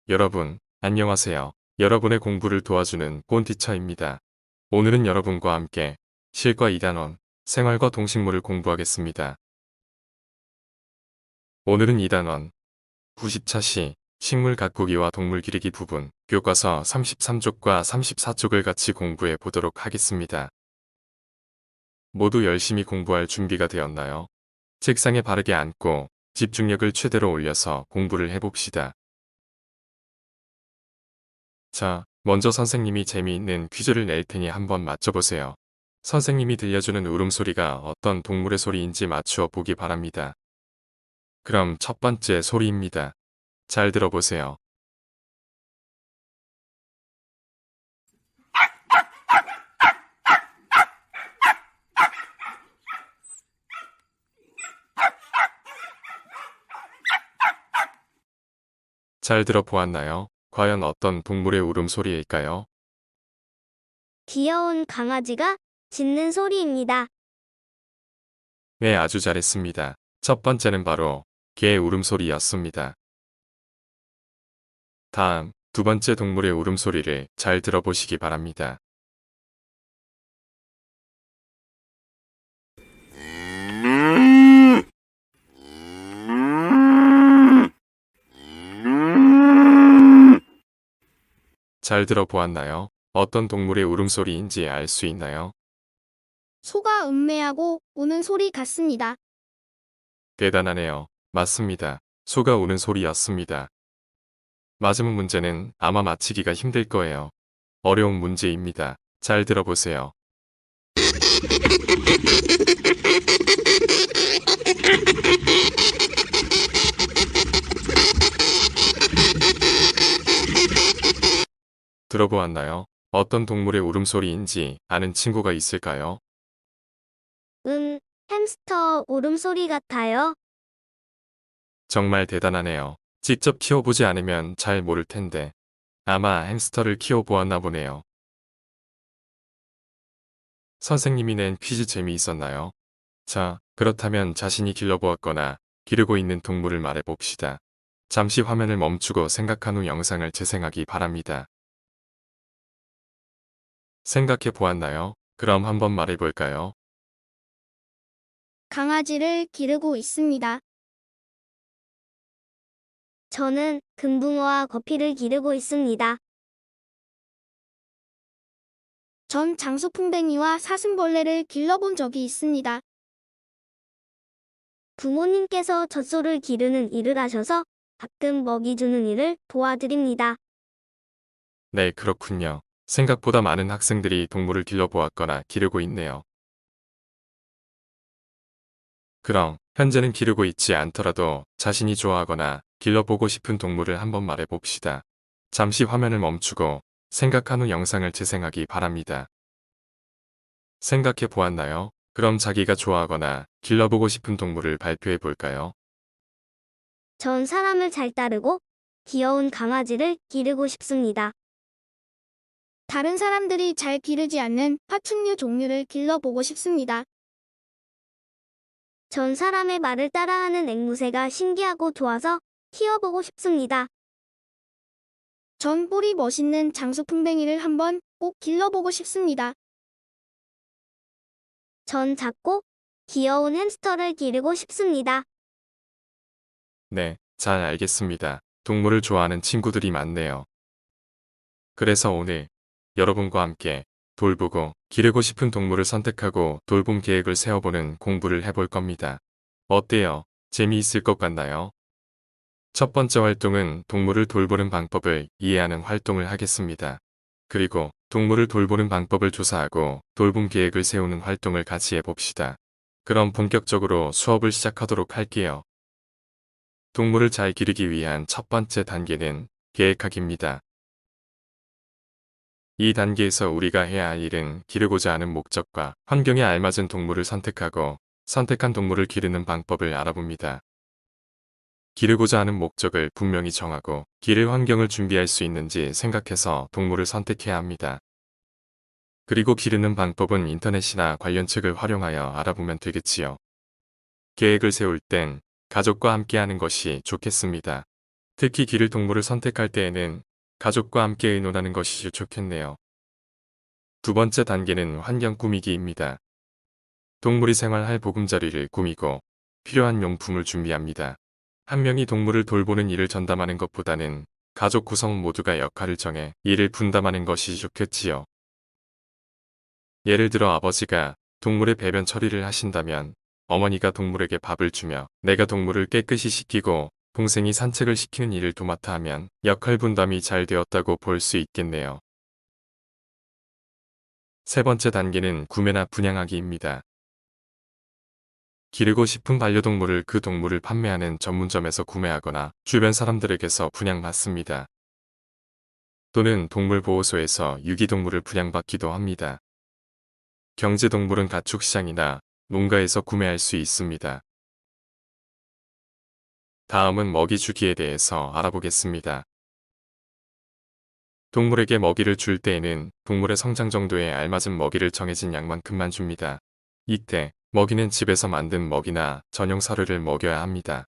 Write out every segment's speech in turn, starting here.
여러분, 안녕하세요. 여러분의 공부를 도와주는 꼰티처입니다. 오늘은 여러분과 함께 실과 2단원, 생활과 동식물을 공부하겠습니다. 오늘은 2단원, 90차 시, 식물 가꾸기와 동물 기르기 부분, 교과서 33쪽과 34쪽을 같이 공부해 보도록 하겠습니다. 모두 열심히 공부할 준비가 되었나요? 책상에 바르게 앉고 집중력을 최대로 올려서 공부를 해봅시다. 자, 먼저 선생님이 재미있는 퀴즈를 낼 테니 한번 맞춰보세요. 선생님이 들려주는 울음소리가 어떤 동물의 소리인지 맞추어 보기 바랍니다. 그럼 첫 번째 소리입니다. 잘 들어보세요. 잘 들어보았나요? 과연 어떤 동물의 울음소리일까요? 귀여운 강아지가 짖는 소리입니다. 네, 아주 잘했습니다. 첫 번째는 바로 개의 울음소리였습니다. 다음, 두 번째 동물의 울음소리를 잘 들어보시기 바랍니다. 잘 들어보았나요? 어떤 동물의 울음소리인지 알 수 있나요? 소가 음메하고 우는 소리 같습니다. 대단하네요. 맞습니다. 소가 우는 소리였습니다. 마지막 문제는 아마 맞히기가 힘들 거예요. 어려운 문제입니다. 잘 들어보세요. 들어보았나요? 어떤 동물의 울음소리인지 아는 친구가 있을까요? 햄스터 울음소리 같아요. 정말 대단하네요. 직접 키워보지 않으면 잘 모를 텐데 아마 햄스터를 키워보았나 보네요. 선생님이 낸 퀴즈 재미있었나요? 자, 그렇다면 자신이 길러보았거나 기르고 있는 동물을 말해봅시다. 잠시 화면을 멈추고 생각한 후 영상을 재생하기 바랍니다. 생각해 보았나요? 그럼 한번 말해볼까요? 강아지를 기르고 있습니다. 저는 금붕어와 거피를 기르고 있습니다. 전 장수풍뎅이와 사슴벌레를 길러본 적이 있습니다. 부모님께서 젖소를 기르는 일을 하셔서 가끔 먹이 주는 일을 도와드립니다. 네, 그렇군요. 생각보다 많은 학생들이 동물을 길러보았거나 기르고 있네요. 그럼 현재는 기르고 있지 않더라도 자신이 좋아하거나 길러보고 싶은 동물을 한번 말해봅시다. 잠시 화면을 멈추고 생각한 후 영상을 재생하기 바랍니다. 생각해 보았나요? 그럼 자기가 좋아하거나 길러보고 싶은 동물을 발표해 볼까요? 전 사람을 잘 따르고 귀여운 강아지를 기르고 싶습니다. 다른 사람들이 잘 기르지 않는 파충류 종류를 길러보고 싶습니다. 전 사람의 말을 따라하는 앵무새가 신기하고 좋아서 키워보고 싶습니다. 전 뿔이 멋있는 장수풍뎅이를 한번 꼭 길러보고 싶습니다. 전 작고 귀여운 햄스터를 기르고 싶습니다. 네, 잘 알겠습니다. 동물을 좋아하는 친구들이 많네요. 그래서 오늘 여러분과 함께 돌보고 기르고 싶은 동물을 선택하고 돌봄 계획을 세워보는 공부를 해볼 겁니다. 어때요? 재미있을 것 같나요? 첫 번째 활동은 동물을 돌보는 방법을 이해하는 활동을 하겠습니다. 그리고 동물을 돌보는 방법을 조사하고 돌봄 계획을 세우는 활동을 같이 해봅시다. 그럼 본격적으로 수업을 시작하도록 할게요. 동물을 잘 기르기 위한 첫 번째 단계는 계획하기입니다. 이 단계에서 우리가 해야 할 일은 기르고자 하는 목적과 환경에 알맞은 동물을 선택하고 선택한 동물을 기르는 방법을 알아봅니다. 기르고자 하는 목적을 분명히 정하고 기를 환경을 준비할 수 있는지 생각해서 동물을 선택해야 합니다. 그리고 기르는 방법은 인터넷이나 관련 책을 활용하여 알아보면 되겠지요. 계획을 세울 땐 가족과 함께 하는 것이 좋겠습니다. 특히 기를 동물을 선택할 때에는 가족과 함께 의논하는 것이 좋겠네요. 두 번째 단계는 환경 꾸미기입니다. 동물이 생활할 보금자리를 꾸미고 필요한 용품을 준비합니다. 한 명이 동물을 돌보는 일을 전담하는 것보다는 가족 구성 모두가 역할을 정해 일을 분담하는 것이 좋겠지요. 예를 들어 아버지가 동물의 배변 처리를 하신다면 어머니가 동물에게 밥을 주며 내가 동물을 깨끗이 씻기고 동생이 산책을 시키는 일을 도맡아 하면 역할 분담이 잘 되었다고 볼 수 있겠네요. 세 번째 단계는 구매나 분양하기입니다. 기르고 싶은 반려동물을 그 동물을 판매하는 전문점에서 구매하거나 주변 사람들에게서 분양받습니다. 또는 동물보호소에서 유기동물을 분양받기도 합니다. 경제동물은 가축시장이나 농가에서 구매할 수 있습니다. 다음은 먹이 주기에 대해서 알아보겠습니다. 동물에게 먹이를 줄 때에는 동물의 성장 정도에 알맞은 먹이를 정해진 양만큼만 줍니다. 이때 먹이는 집에서 만든 먹이나 전용 사료를 먹여야 합니다.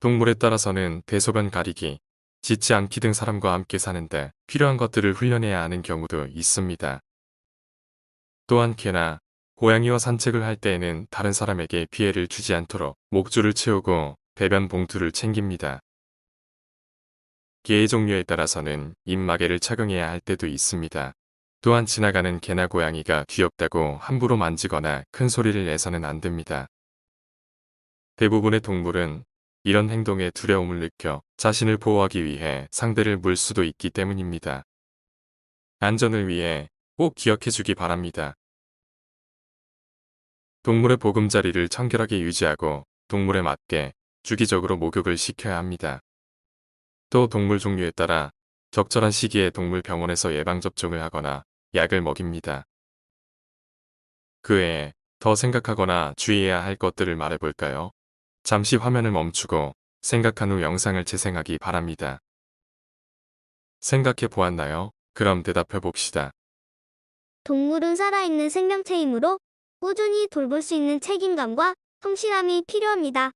동물에 따라서는 대소변 가리기, 짖지 않기 등 사람과 함께 사는데 필요한 것들을 훈련해야 하는 경우도 있습니다. 또한 개나 고양이와 산책을 할 때에는 다른 사람에게 피해를 주지 않도록 목줄을 채우고 배변 봉투를 챙깁니다. 개의 종류에 따라서는 입마개를 착용해야 할 때도 있습니다. 또한 지나가는 개나 고양이가 귀엽다고 함부로 만지거나 큰 소리를 내서는 안 됩니다. 대부분의 동물은 이런 행동에 두려움을 느껴 자신을 보호하기 위해 상대를 물 수도 있기 때문입니다. 안전을 위해 꼭 기억해 주기 바랍니다. 동물의 보금자리를 청결하게 유지하고 동물에 맞게 주기적으로 목욕을 시켜야 합니다. 또 동물 종류에 따라 적절한 시기에 동물 병원에서 예방접종을 하거나 약을 먹입니다. 그 외에 더 생각하거나 주의해야 할 것들을 말해볼까요? 잠시 화면을 멈추고 생각한 후 영상을 재생하기 바랍니다. 생각해 보았나요? 그럼 대답해 봅시다. 동물은 살아있는 생명체이므로 꾸준히 돌볼 수 있는 책임감과 성실함이 필요합니다.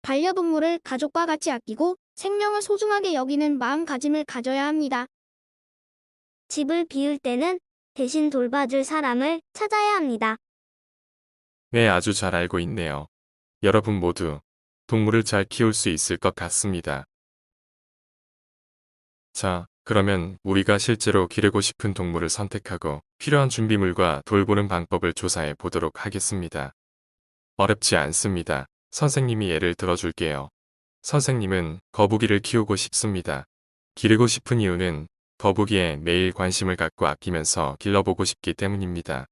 반려동물을 가족과 같이 아끼고 생명을 소중하게 여기는 마음가짐을 가져야 합니다. 집을 비울 때는 대신 돌봐줄 사람을 찾아야 합니다. 네, 아주 잘 알고 있네요. 여러분 모두 동물을 잘 키울 수 있을 것 같습니다. 자, 그러면 우리가 실제로 기르고 싶은 동물을 선택하고 필요한 준비물과 돌보는 방법을 조사해 보도록 하겠습니다. 어렵지 않습니다. 선생님이 예를 들어줄게요. 선생님은 거북이를 키우고 싶습니다. 기르고 싶은 이유는 거북이에 매일 관심을 갖고 아끼면서 길러보고 싶기 때문입니다.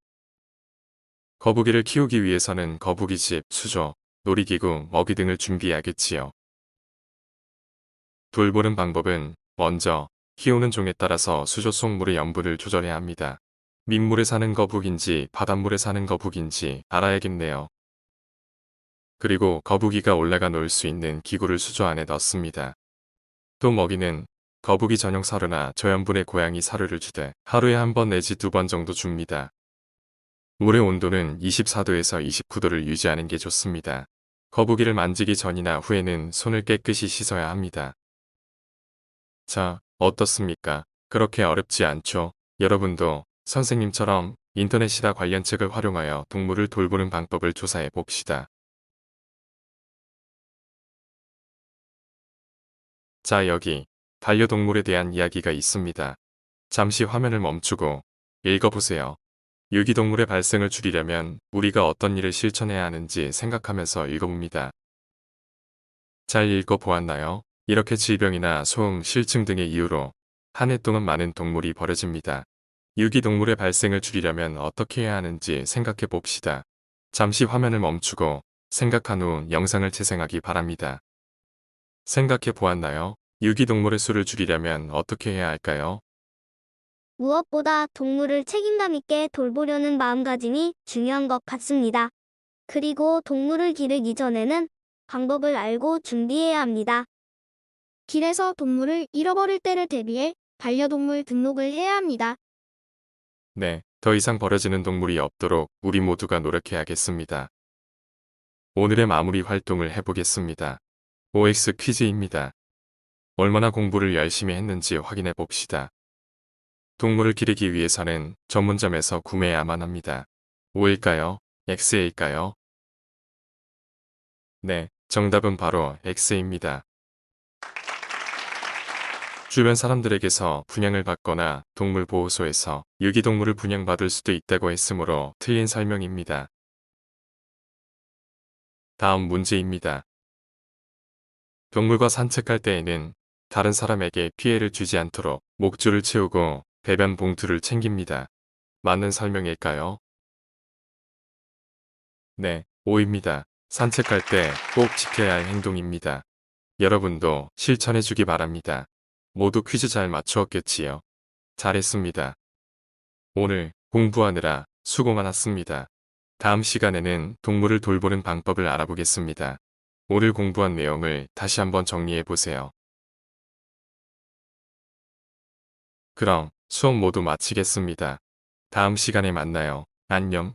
거북이를 키우기 위해서는 거북이집, 수조, 놀이기구, 먹이 등을 준비해야겠지요. 돌보는 방법은 먼저 키우는 종에 따라서 수조 속 물의 염분을 조절해야 합니다. 민물에 사는 거북인지 바닷물에 사는 거북인지 알아야겠네요. 그리고 거북이가 올라가 놀 수 있는 기구를 수조 안에 넣습니다. 또 먹이는 거북이 전용 사료나 저염분의 고양이 사료를 주되 하루에 한 번 내지 두 번 정도 줍니다. 물의 온도는 24도에서 29도를 유지하는 게 좋습니다. 거북이를 만지기 전이나 후에는 손을 깨끗이 씻어야 합니다. 자, 어떻습니까? 그렇게 어렵지 않죠? 여러분도 선생님처럼 인터넷이나 관련 책을 활용하여 동물을 돌보는 방법을 조사해 봅시다. 자, 여기 반려동물에 대한 이야기가 있습니다. 잠시 화면을 멈추고 읽어보세요. 유기동물의 발생을 줄이려면 우리가 어떤 일을 실천해야 하는지 생각하면서 읽어봅니다. 잘 읽어보았나요? 이렇게 질병이나 소음, 실증 등의 이유로 한 해 동안 많은 동물이 버려집니다. 유기동물의 발생을 줄이려면 어떻게 해야 하는지 생각해 봅시다. 잠시 화면을 멈추고 생각한 후 영상을 재생하기 바랍니다. 생각해 보았나요? 유기동물의 수를 줄이려면 어떻게 해야 할까요? 무엇보다 동물을 책임감 있게 돌보려는 마음가짐이 중요한 것 같습니다. 그리고 동물을 기르기 전에는 방법을 알고 준비해야 합니다. 길에서 동물을 잃어버릴 때를 대비해 반려동물 등록을 해야 합니다. 네, 더 이상 버려지는 동물이 없도록 우리 모두가 노력해야겠습니다. 오늘의 마무리 활동을 해보겠습니다. OX 퀴즈입니다. 얼마나 공부를 열심히 했는지 확인해 봅시다. 동물을 기르기 위해서는 전문점에서 구매해야만 합니다. O일까요? X일까요? 네, 정답은 바로 X입니다. 주변 사람들에게서 분양을 받거나 동물보호소에서 유기동물을 분양받을 수도 있다고 했으므로 틀린 설명입니다. 다음 문제입니다. 동물과 산책할 때에는 다른 사람에게 피해를 주지 않도록 목줄을 채우고 배변 봉투를 챙깁니다. 맞는 설명일까요? 네, O입니다. 산책할 때 꼭 지켜야 할 행동입니다. 여러분도 실천해주기 바랍니다. 모두 퀴즈 잘 맞추었겠지요? 잘했습니다. 오늘 공부하느라 수고 많았습니다. 다음 시간에는 동물을 돌보는 방법을 알아보겠습니다. 오늘 공부한 내용을 다시 한번 정리해 보세요. 그럼 수업 모두 마치겠습니다. 다음 시간에 만나요. 안녕.